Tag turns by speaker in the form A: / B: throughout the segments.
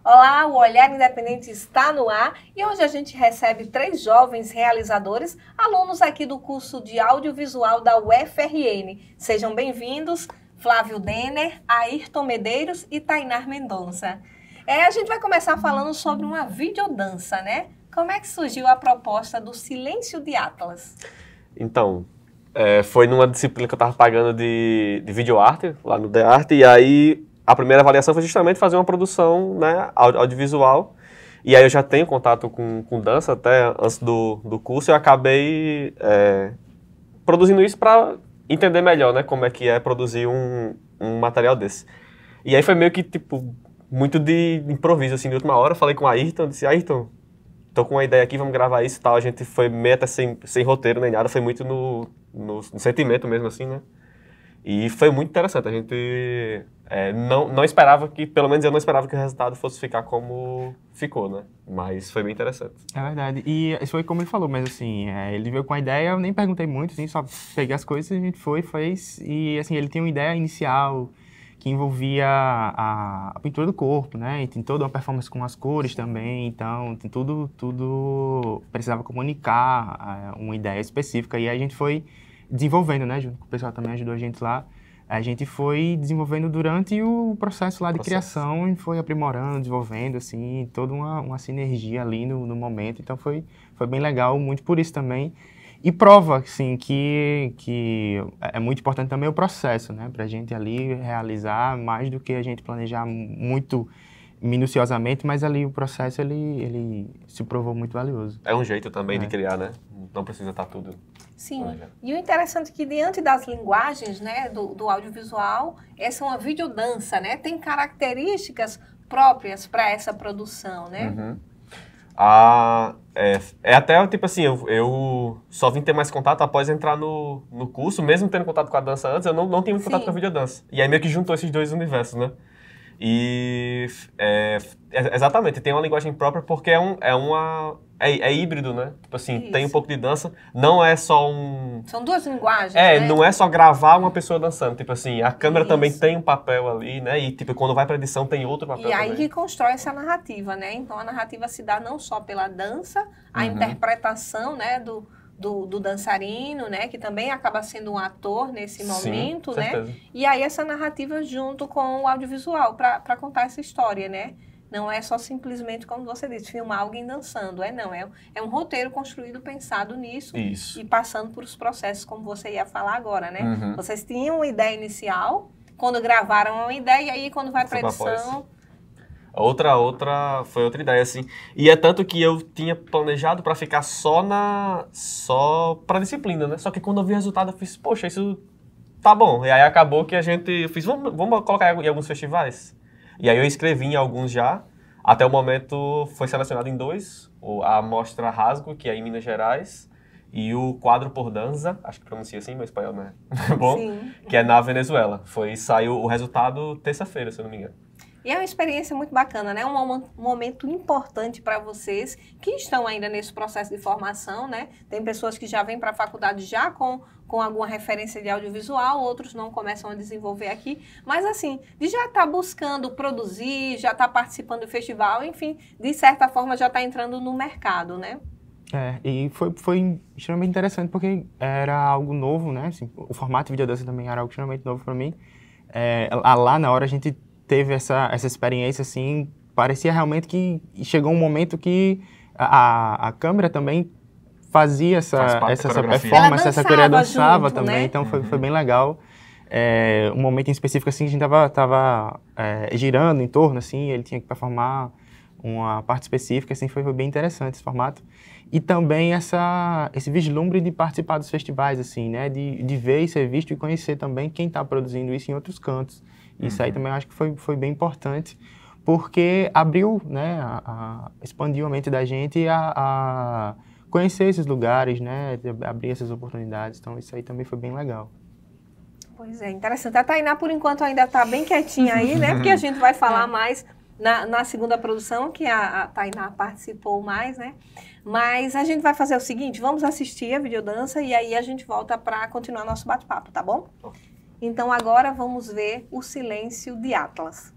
A: Olá, o Olhar Independente está no ar e hoje a gente recebe 3 jovens realizadores, alunos aqui do curso de audiovisual da UFRN. Sejam bem-vindos, Flávio Denner, Ayrton Medeiros e Tainá Mendonça. A gente vai começar falando sobre uma videodança, né? Como é que surgiu a proposta do Silêncio de Atlas?
B: Então, foi numa disciplina que eu estava pagando de videoarte, lá no DEarte, e aí a primeira avaliação foi justamente fazer uma produção, né, audiovisual, e aí eu já tenho contato com dança até antes do curso, e eu acabei produzindo isso para entender melhor, né, como é que é produzir um material desse. E aí foi meio que, tipo, muito de improviso, assim, de última hora. Eu falei com a Ayrton, disse, Ayrton, tô com uma ideia aqui, vamos gravar isso e tal. A gente foi meio até sem roteiro nem nada, foi muito no sentimento mesmo, assim, né? E foi muito interessante. A gente não esperava que, pelo menos eu não esperava que o resultado fosse ficar como ficou, né? Mas foi bem interessante.
C: É verdade. E isso foi como ele falou, mas assim, ele veio com a ideia, eu nem perguntei muito, assim, só peguei as coisas, a gente fez. E assim, ele tinha uma ideia inicial que envolvia a pintura do corpo, né? E tem toda uma performance com as cores também, então tem tudo precisava comunicar uma ideia específica. E aí a gente foi desenvolvendo, né? Junto com o pessoal também ajudou a gente lá. A gente foi desenvolvendo durante o processo lá de criação e foi aprimorando, desenvolvendo, assim, toda uma sinergia ali no momento. Então foi bem legal, muito por isso também. E prova, assim, que é muito importante também o processo, né? Pra gente ali realizar mais do que a gente planejar muito minuciosamente, mas ali o processo, ele se provou muito valioso.
B: É um jeito também de criar, né? Não precisa estar tudo.
A: Sim, e o interessante é que diante das linguagens, né, do audiovisual, essa é uma videodança, né? Tem características próprias para essa produção, né?
B: Uhum. Até, tipo assim, eu só vim ter mais contato após entrar no curso, mesmo tendo contato com a dança antes, eu não tinha muito contato com a videodança. E aí meio que juntou esses dois universos, né? E exatamente, tem uma linguagem própria porque é híbrido, né? Tipo assim,
A: Isso.
B: Tem um pouco de dança, não é só
A: São duas linguagens, né?
B: Não é só gravar uma pessoa dançando, tipo assim, a câmera também
A: Isso.
B: tem um papel ali, né? E tipo, quando vai pra edição tem outro papel também.
A: E aí que constrói essa narrativa, né? Então a narrativa se dá não só pela dança, a interpretação, né, do dançarino, né, que também acaba sendo um ator nesse momento,
B: sim,
A: né?
B: certeza.
A: E aí essa narrativa junto com o audiovisual para contar essa história, né? Não é só simplesmente, como você disse, filmar alguém dançando. É um roteiro construído, pensado nisso.
B: Isso.
A: E passando por os processos, como você ia falar agora, né?
B: Uhum.
A: Vocês tinham uma ideia inicial, quando gravaram uma ideia, e aí quando vai para edição...
B: Foi outra ideia, assim. E é tanto que eu tinha planejado para ficar só pra disciplina, né? Só que quando eu vi o resultado, eu fiz, poxa, isso tá bom. E aí acabou que eu fiz, vamos colocar em alguns festivais? E aí eu escrevi em alguns já. Até o momento foi selecionado em 2. A Mostra Rasgo, que é em Minas Gerais, e o Quadro por Danza, acho que pronuncia assim, meu espanhol não é bom,
A: Sim.
B: que é na Venezuela. Saiu o resultado terça-feira, se eu não me engano.
A: E é uma experiência muito bacana, né? Um momento importante para vocês que estão ainda nesse processo de formação, né? Tem pessoas que já vêm para a faculdade já com alguma referência de audiovisual, outros não começam a desenvolver aqui. Mas assim, de já estar buscando produzir, já estar participando do festival, enfim, de certa forma já está entrando no mercado, né?
C: E foi extremamente interessante porque era algo novo, né? Assim, o formato de videodança também era algo extremamente novo para mim. Lá na hora a gente teve essa experiência, assim, parecia realmente que chegou um momento que a câmera também fazia essa performance, essa coreografia dançava
A: junto,
C: também,
A: né?
C: então foi bem legal. Um momento em específico, assim, a gente tava girando em torno, assim, ele tinha que performar uma parte específica, assim, foi bem interessante esse formato. E também esse vislumbre de participar dos festivais, assim, né, de ver e ser visto e conhecer também quem está produzindo isso em outros cantos. Isso aí também eu acho que foi bem importante, porque abriu, né, expandiu a mente da gente a conhecer esses lugares, né, abrir essas oportunidades. Então isso aí também foi bem legal.
A: Pois é, interessante. A Tainá, por enquanto, ainda está bem quietinha aí, né? Porque a gente vai falar mais na segunda produção, que a Tainá participou mais, né? Mas a gente vai fazer o seguinte, vamos assistir a videodança e aí a gente volta para continuar nosso bate-papo, tá bom? Então agora vamos ver o Silêncio de Atlas.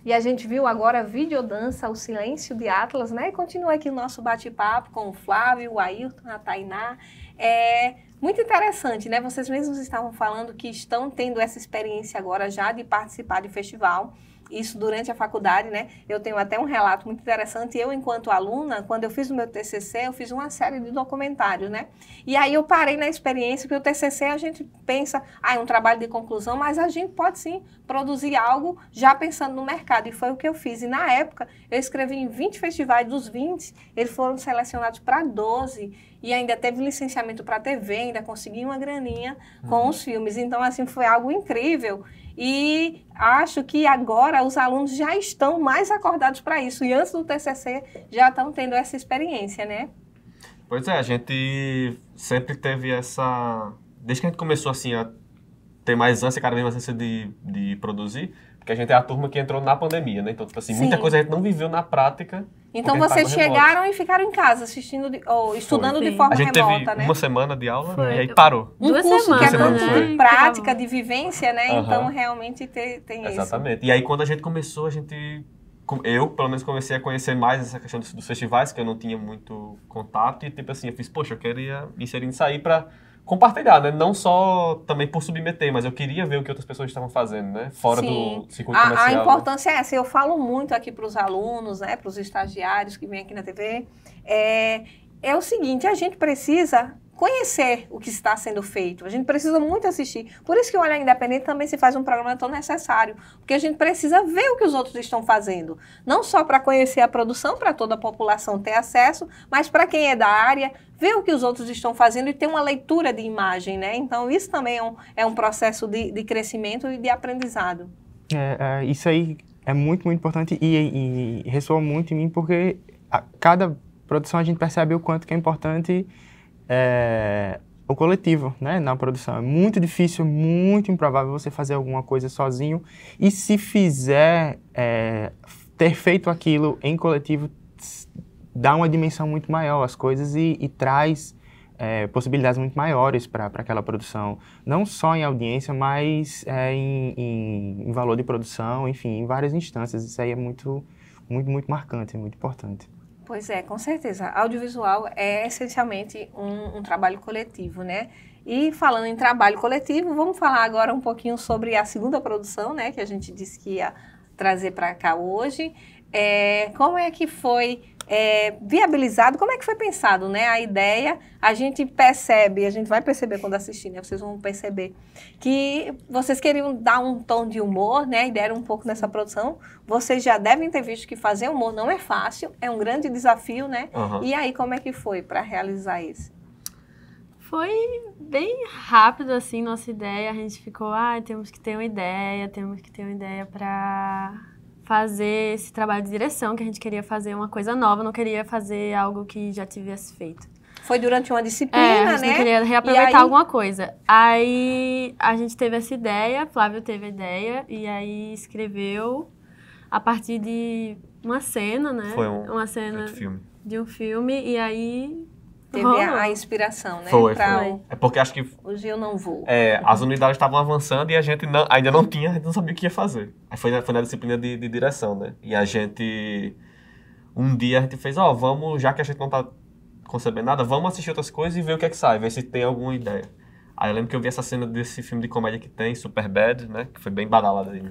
A: E a gente viu agora a videodança, O Silêncio de Atlas, né? E continua aqui o nosso bate-papo com o Flávio, o Ayrton, a Tainá. Muito interessante, né? Vocês mesmos estavam falando que estão tendo essa experiência agora já de participar de festival. Isso durante a faculdade, né? Eu tenho até um relato muito interessante. Eu, enquanto aluna, quando eu fiz o meu TCC, eu fiz uma série de documentários, né? E aí eu parei na experiência, porque o TCC a gente pensa, é um trabalho de conclusão, mas a gente pode sim produzir algo já pensando no mercado. E foi o que eu fiz. E na época, eu escrevi em 20 festivais, dos 20, eles foram selecionados para 12. E ainda teve licenciamento para TV, ainda consegui uma graninha com os filmes. Então, assim, foi algo incrível. E acho que agora os alunos já estão mais acordados para isso. E antes do TCC já estão tendo essa experiência, né?
B: Pois é, a gente sempre teve essa... Desde que a gente começou assim a ter mais ânsia, cada vez mais ânsia de produzir, porque a gente é a turma que entrou na pandemia, né? Então, tipo assim, muita coisa a gente não viveu na prática.
A: Então vocês chegaram e ficaram em casa assistindo ou estudando de forma remota, né?
B: A gente teve uma semana de aula e aí parou.
A: Um curso que é tanto de prática, de vivência, né? Então realmente tem isso.
B: Exatamente. E aí quando a gente começou, eu, pelo menos, comecei a conhecer mais essa questão dos festivais, que eu não tinha muito contato. E, tipo assim, eu fiz, poxa, eu queria me inserir nisso aí pra compartilhar, né? Não só também por submeter, mas eu queria ver o que outras pessoas estavam fazendo, né? Fora do circuito comercial.
A: A importância é essa. Eu falo muito aqui para os alunos, né? Para os estagiários que vêm aqui na TV. É o seguinte, a gente precisa conhecer o que está sendo feito. A gente precisa muito assistir. Por isso que o Olhar Independente também se faz um programa tão necessário. Porque a gente precisa ver o que os outros estão fazendo. Não só para conhecer a produção, para toda a população ter acesso, mas para quem é da área, ver o que os outros estão fazendo e ter uma leitura de imagem, né? Então, isso também é um processo de crescimento e de aprendizado.
C: Isso aí é muito, muito importante e ressoa muito em mim, porque a cada produção a gente percebe o quanto que é importante o coletivo, né, na produção. É muito difícil, muito improvável você fazer alguma coisa sozinho. E se fizer, ter feito aquilo em coletivo dá uma dimensão muito maior às coisas e traz possibilidades muito maiores para aquela produção. Não só em audiência, mas em valor de produção, enfim, em várias instâncias. Isso aí é muito, muito, muito marcante, muito importante.
A: Pois é, com certeza. Audiovisual é essencialmente um trabalho coletivo, né? E falando em trabalho coletivo, vamos falar agora um pouquinho sobre a segunda produção, né? Que a gente disse que ia trazer para cá hoje. Como é que foi viabilizado, como é que foi pensado, né? A ideia, a gente percebe, a gente vai perceber quando assistir, né? Vocês vão perceber que vocês queriam dar um tom de humor, né? E deram um pouco nessa produção. Vocês já devem ter visto que fazer humor não é fácil, é um grande desafio, né? E aí, como é que foi para realizar isso?
D: Foi bem rápido, assim, nossa ideia. A gente ficou, temos que ter uma ideia para fazer esse trabalho de direção, que a gente queria fazer uma coisa nova, não queria fazer algo que já tivesse feito.
A: Foi durante uma disciplina,
D: a gente não queria reaproveitar alguma coisa. Aí a gente teve essa ideia, Flávio teve a ideia, e aí escreveu a partir de uma cena, né?
B: Foi
D: uma cena de um filme, e aí
A: teve a inspiração, né?
B: Foi. É porque acho que...
A: Hoje eu não vou.
B: As unidades estavam avançando e a gente ainda não tinha, a gente não sabia o que ia fazer. Aí foi na disciplina de direção, né? E a gente... Um dia a gente fez, vamos, já que a gente não tá concebendo nada, vamos assistir outras coisas e ver o que é que sai, ver se tem alguma ideia. Aí eu lembro que eu vi essa cena desse filme de comédia que tem, Superbad, né? Que foi bem badalado aí, né?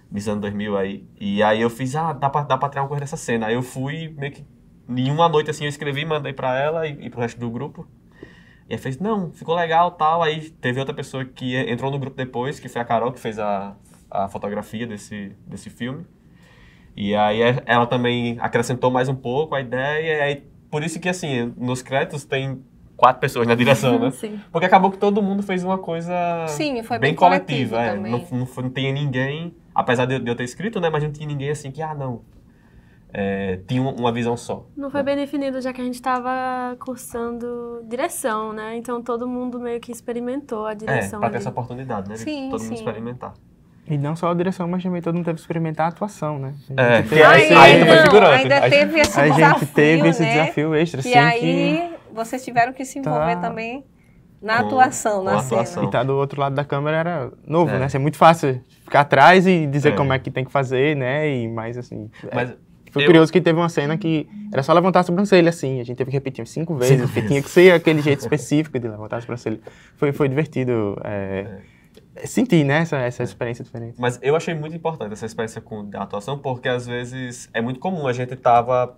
B: Nos anos 2000 aí. E aí eu fiz, dá pra tirar uma coisa dessa cena. Aí eu fui meio que... Em uma noite, assim, eu escrevi, mandei pra ela e pro resto do grupo. E aí fez, não, ficou legal, tal. Aí teve outra pessoa que entrou no grupo depois, que foi a Carol, que fez a fotografia desse filme. E aí ela também acrescentou mais um pouco a ideia. E aí, por isso que, assim, nos créditos tem 4 pessoas na direção, né?
D: Sim.
B: Porque acabou que todo mundo fez uma coisa
A: foi
B: bem coletiva. Não tinha ninguém, apesar de eu ter escrito, né? Mas não tinha ninguém assim que, não... tinha uma visão só.
D: Não foi bem definido, já que a gente estava cursando direção, né? Então todo mundo meio que experimentou a direção.
B: Para ter essa oportunidade, né?
A: Sim,
B: todo mundo experimentar.
C: E não só a direção, mas também todo mundo teve que experimentar a atuação, né?
B: Aí tu foi figurante.
A: Ainda teve esse desafio,
C: a gente teve esse desafio extra,
A: e aí vocês tiveram que se envolver também Na atuação,
B: com
A: na
B: a
A: cena.
B: atuação.
C: E tá do outro lado da câmera era novo, né? Assim, é muito fácil ficar atrás e dizer como é que tem que fazer, né? E mais assim...
B: Mas
C: Foi curioso que teve uma cena que era só levantar a sobrancelha, assim. A gente teve que repetir umas 5 vezes, porque tinha que ser aquele jeito específico de levantar a sobrancelha. Foi divertido sentir, né, essa experiência diferente.
B: Mas eu achei muito importante essa experiência da atuação, porque às vezes é muito comum, a gente tava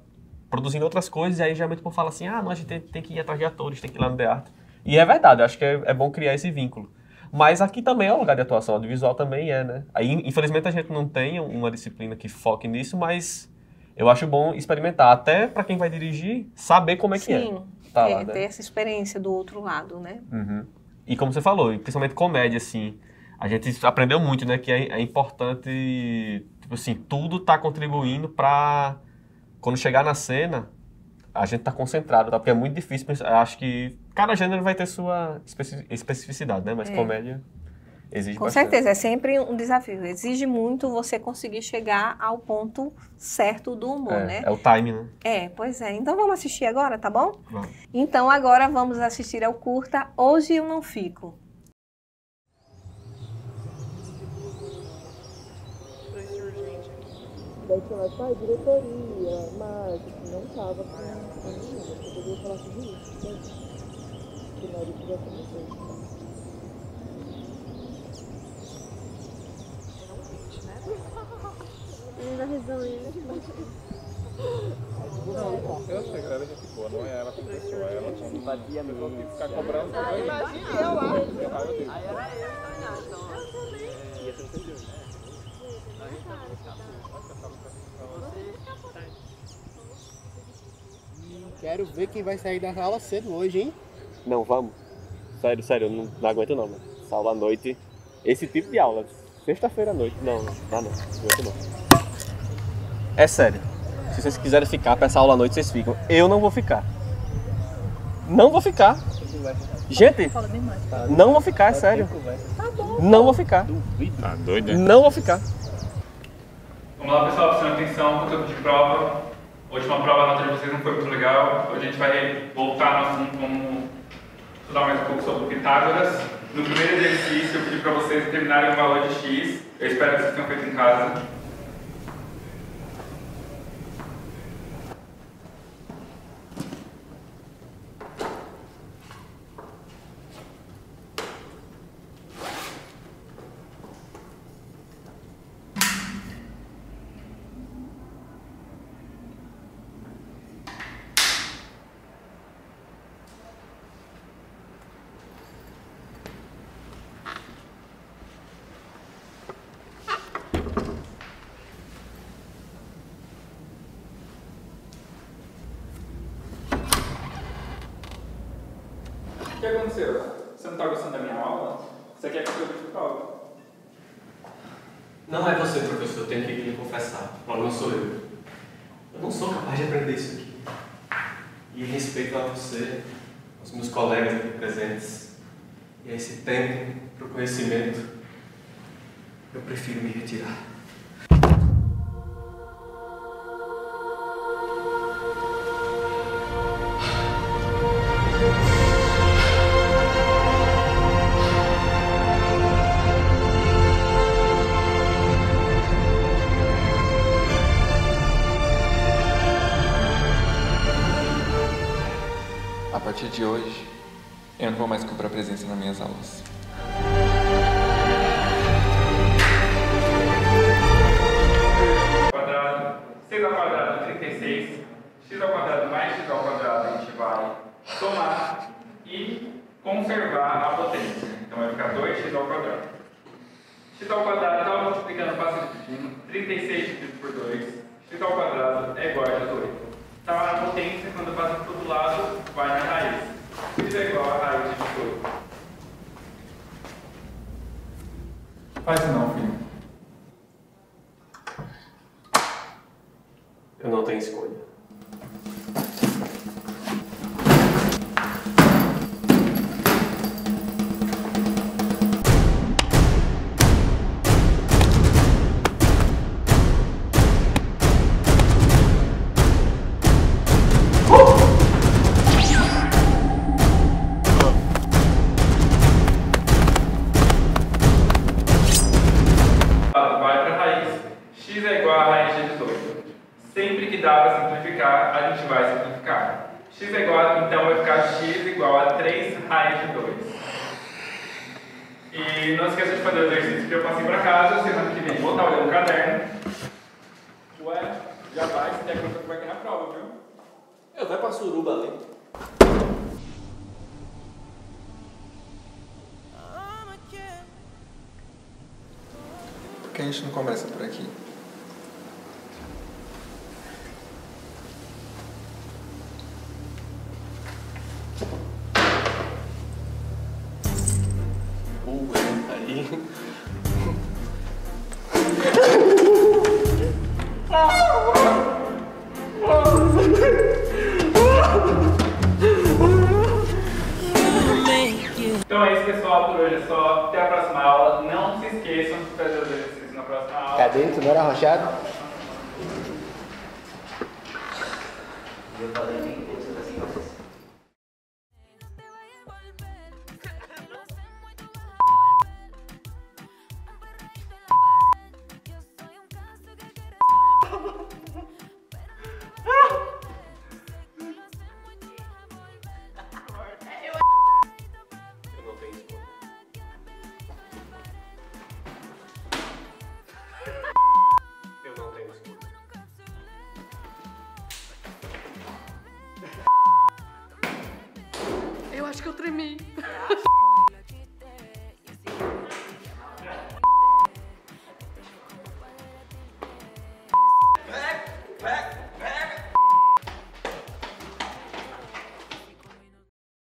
B: produzindo outras coisas e aí geralmente o povo fala assim, não, a gente tem que ir atrás de atores, tem que ir lá no teatro. E é verdade, eu acho que é bom criar esse vínculo. Mas aqui também é um lugar de atuação, audiovisual também né? Aí, infelizmente, a gente não tem uma disciplina que foque nisso, mas eu acho bom experimentar, até para quem vai dirigir, saber como é que é.
A: Sim,
B: Tá lá, né?
A: ter essa experiência do outro lado, né?
B: Uhum. E como você falou, principalmente comédia, assim, a gente aprendeu muito, né, que é importante, tipo assim, tudo tá contribuindo para quando chegar na cena, a gente tá concentrado, tá? Porque é muito difícil, acho que cada gênero vai ter sua especificidade, né? Mas comédia exige
A: Com
B: bastante.
A: certeza, é sempre um desafio. Exige muito você conseguir chegar ao ponto certo do humor, né?
B: É o time, né?
A: Pois é. Então vamos assistir agora, tá bom?
B: Vamos.
A: Então agora vamos assistir ao curta Hoje Eu Não Fico.
E: Daí tinha lá, pai, diretoria, marketing, não tava com nenhuma. Eu poderia falar sobre isso, né? Que na hora que já começou.
D: Ainda risonha.
F: Não, eu sei que ela já ficou, não é ela que pessoa, ela quando batia no outro ficar cobrando. Imagina eu lá. Aí era eu ganhar, então. Ia ser entendeu, né?
G: Quero ver quem vai sair da aula cedo hoje, hein?
B: Não, vamos. Sério, eu não aguento não, mano. Essa aula à noite, esse tipo de aula, sexta-feira à noite, não aguento não. É sério, se vocês quiserem ficar pra essa aula à noite, vocês ficam. Eu não vou ficar. Não vou ficar. Gente, não vou ficar, é sério. Não vou ficar.
F: Tá doido,
B: Não vou ficar.
H: Vamos lá, pessoal, prestando atenção no tempo de prova. A última prova, a nota de vocês não foi muito legal. Hoje a gente vai voltar no assunto, vamos estudar mais um pouco sobre Pitágoras. No primeiro exercício, eu pedi para vocês determinarem o valor de x. Eu espero que vocês tenham feito em casa. O que aconteceu? Você não está gostando da minha aula? Você quer que eu te prove?
B: Não é você, professor, eu tenho que lhe confessar. O problema sou eu. Eu não sou capaz de aprender isso aqui. E em respeito a você, aos meus colegas aqui presentes, e a esse tempo para o conhecimento, eu prefiro me retirar.
F: A partir de hoje, eu não vou mais cobrar presença nas minhas aulas.
H: Quadrado, 6 ao quadrado 36, x ao quadrado mais x ao quadrado a gente vai somar e conservar a potência. Então vai ficar 2x ao quadrado. X ao quadrado, estava multiplicando, passa dividindo, 36 dividido por 2, x ao quadrado é igual a 18. Estava na potência, quando passa para o outro lado, vai na raiz. X é igual a raiz de 18. Faz não, filho.
B: Eu não tenho escolha.
H: dá para simplificar, a gente vai simplificar. X é igual, então vai ficar x igual a 3 raiz de 2. E não esqueça de fazer o exercício que eu passei para casa, semana que vem vou estar olhando o caderno. Ué, já vai, se der conta que vai ganhar a prova, viu?
B: Eu vou pra suruba ali.
F: Por que a gente não começa por aqui?
B: Aí.
H: Então é isso, pessoal, por hoje é só. Até a próxima aula. Não se esqueçam de fazer os exercícios na próxima aula.
G: Cadê? Tu não era arrochado?
D: Eu acho que eu tremi.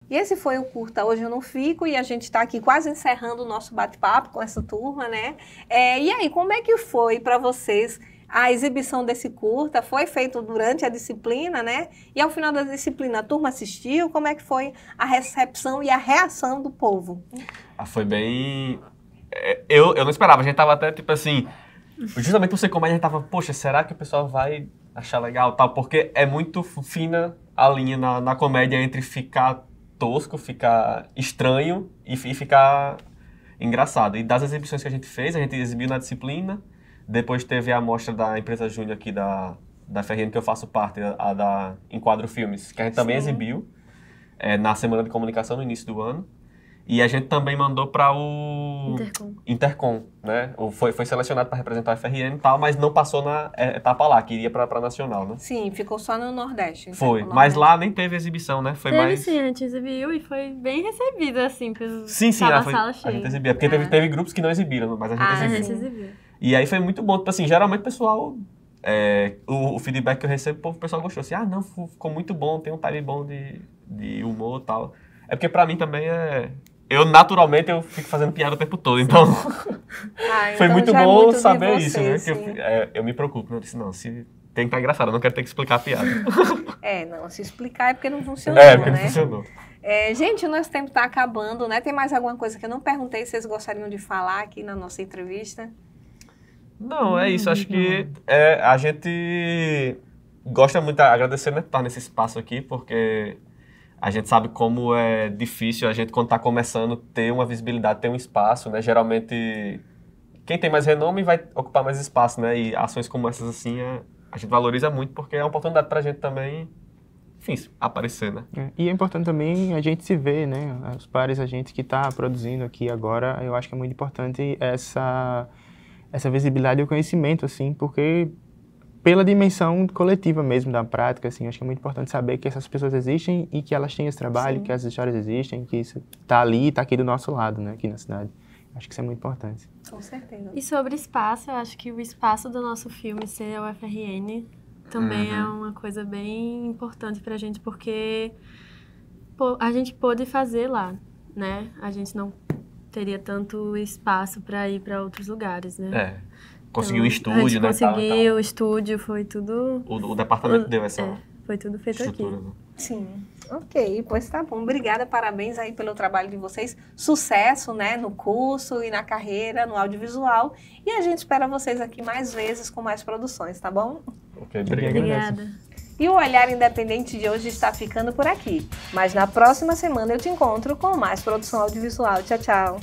A: E esse foi o curta Hoje Eu Não Fico, e a gente está aqui quase encerrando o nosso bate-papo com essa turma, né? E aí, como é que foi para vocês a exibição desse curta? Foi feito durante a disciplina, né? E ao final da disciplina, a turma assistiu? Como é que foi a recepção e a reação do povo?
B: Foi bem... Eu não esperava, a gente tava até tipo assim... Justamente por ser comédia, a gente tava, poxa, será que o pessoal vai achar legal tal? Porque é muito fina a linha na comédia entre ficar tosco, ficar estranho e ficar engraçado. E das exibições que a gente fez, a gente exibiu na disciplina, depois teve a amostra da empresa júnior aqui da FRN, que eu faço parte, a da Enquadro Filmes, que a gente também exibiu na Semana de Comunicação, no início do ano. E a gente também mandou para o Intercom, né? Foi selecionado para representar a FRN e tal, mas não passou na etapa lá, que iria para Nacional, né?
A: Sim, ficou só no Nordeste.
B: Foi, mas lá nem teve exibição, né? Foi
D: teve
B: mais...
D: sim, a gente exibiu e foi bem recebido, assim, pelo
B: Sim,
D: sala
B: a
D: cheia.
B: gente exibia, porque teve grupos que não exibiram, mas a gente
D: A
B: exibiu.
D: gente exibiu.
B: E aí foi muito bom, tipo assim, geralmente o pessoal... o feedback que eu recebo, o pessoal gostou assim, não, ficou muito bom, tem um time bom de humor e tal. É porque pra mim também eu naturalmente fico fazendo piada o tempo todo, então foi
A: então
B: muito
A: já
B: bom
A: muito de
B: saber
A: você,
B: isso, né?
A: sim.
B: Que eu me preocupo, né? Eu disse, não, se tem que estar engraçado, eu não quero ter que explicar a piada.
A: Não, se explicar é porque não funcionou,
B: Porque
A: né?
B: não funcionou.
A: Gente, o nosso tempo está acabando, né? Tem mais alguma coisa que eu não perguntei, vocês gostariam de falar aqui na nossa entrevista?
B: Não, é isso. Acho que a gente gosta muito de agradecer, né, por estar nesse espaço aqui, porque a gente sabe como é difícil a gente, quando está começando, ter uma visibilidade, ter um espaço, né? Geralmente, quem tem mais renome vai ocupar mais espaço, né? E ações como essas, assim, a gente valoriza muito, porque é uma oportunidade para a gente também, enfim, aparecer, né?
C: E é importante também a gente se ver, né? Os pares, a gente que está produzindo aqui agora, eu acho que é muito importante essa visibilidade e o conhecimento, assim, porque pela dimensão coletiva mesmo da prática, assim, acho que é muito importante saber que essas pessoas existem e que elas têm esse trabalho, que as histórias existem, que isso está ali, está aqui do nosso lado, né, aqui na cidade. Acho que isso é muito importante.
A: Com certeza.
D: E sobre espaço, eu acho que o espaço do nosso filme ser a UFRN também é uma coisa bem importante pra gente, porque a gente pôde fazer lá, né? A gente não teria tanto espaço para ir para outros lugares, né?
B: Conseguiu um estúdio, né?
D: Conseguiu o estúdio, foi tudo...
B: O departamento deu essa
D: foi tudo feito
B: estrutura,
D: aqui.
B: né?
A: Sim, ok, pois tá bom. Obrigada, parabéns aí pelo trabalho de vocês. Sucesso, né, no curso e na carreira, no audiovisual. E a gente espera vocês aqui mais vezes com mais produções, tá bom?
B: Ok, obrigado.
D: Obrigada.
A: E o Olhar Independente de hoje está ficando por aqui. Mas na próxima semana eu te encontro com mais produção audiovisual. Tchau, tchau.